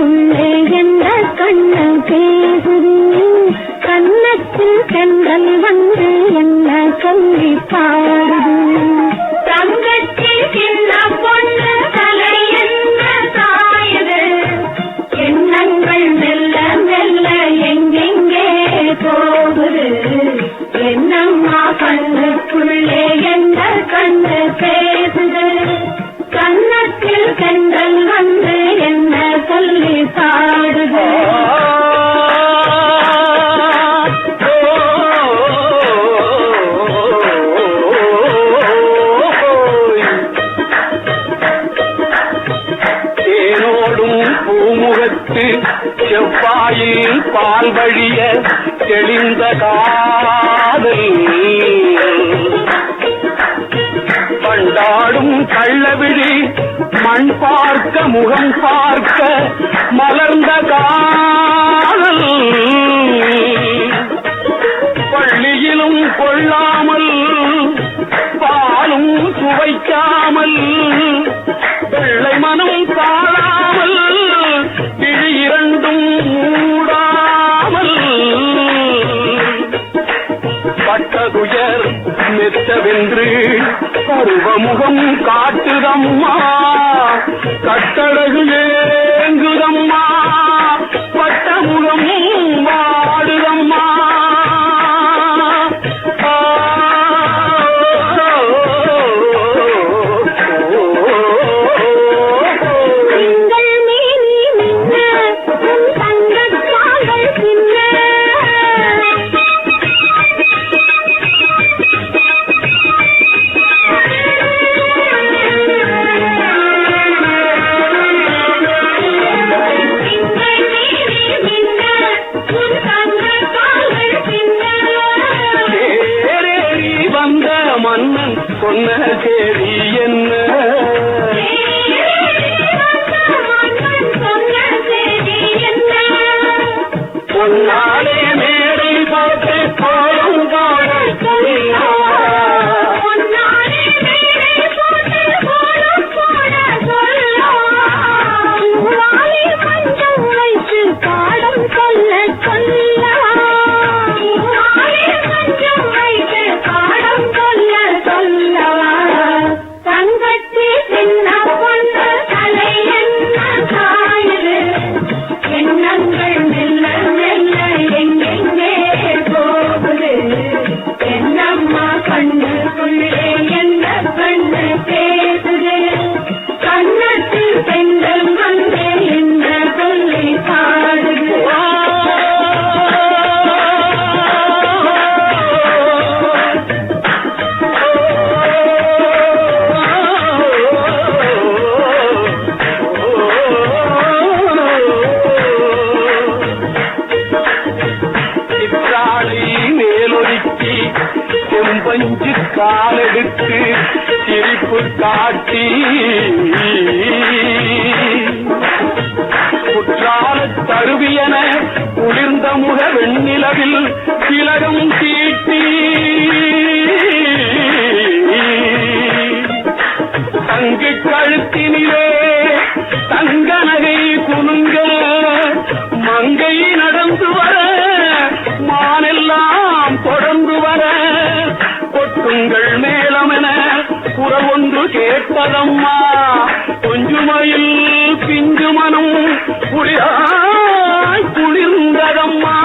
கண்ணுக்குள்ளே எந்த கண்ணு பேசுது கண்ணத்தில் பெண்கள் வந்து என்ன சொல்லி பாடுது தங்கத்தில் சின்ன பொண்ணு தலை என்ன சாயுது எண்ணங்கள் மெல்ல மெல்ல எங்கெங்கே போகுது என்னம்மா கண்ணுக்குள்ளே எந்த கண்ணு பேசுது கண்ணத்தில் பெண்கள் வந்து என்ன சொல்லி பாடுது தேனோடும் பூமுகத்து செவ்வாயில் பால் வழிய தெளிந்த காதல் பண்டாடும் கள்ளவிழி மண் பார்க்க முகம் பார்க்க மலர்ந்த காதல் பள்ளியிலும் கொள்ளாமல் பாலும் சுவைக்காமல் வெள்ளை மனம் காணாமல் விழி இரண்டும் மூடாமல் பட்டதுயர் மெத்தவென்று பருவமுகம் காட்டுதம்மா கட்டழகு ஏங்குதம்மா பட்டமுகம் வாடுதம்மா மன்னன் சொன்ன சேரி என்ன பொன்னாலே மேடை பார்த்து கோலம் காண பாடம் சொல்ல சொல்ல தங்கத்தி சின்ன பொண்ணு தலை என்ன சாயுது எண்ணங்கள் மெல்ல மெல்ல எங்கெங்கே போகுது என்னம்மா கண்ணுக்குள்ளே என்ன கண்ணு பேசுது கண்ணத்தில் பெண்கள் வந்து என்ன சொல்லி பாடுது மேலொருக்கி செம்பஞ்சு காலெடுத்து சிரிப்பு காட்டி குற்றால தருவியன குளிர்ந்த முக வெண்ணிலவில் திலகம் தீட்டி தங்கு கழுத்தினிலே தங்க நகை குலுங்க மங்கை நடந்து வர மானெல்லாம் தொடர்ந்து வர கொட்டுங்கள் மேலமென குரல் ஒன்று கேட்டதம்மா கொஞ்சுமையில் பிஞ்சு மனம் குளிராய் குளிர்ந்ததம்மா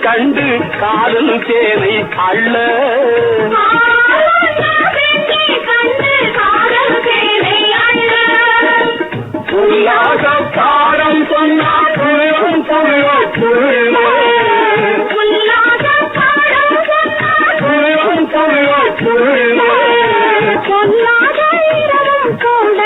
கண்டு காதல் தேனை அள்ள உல்லாச காரம் சொன்னார் சொல்லாத இரவும் கூட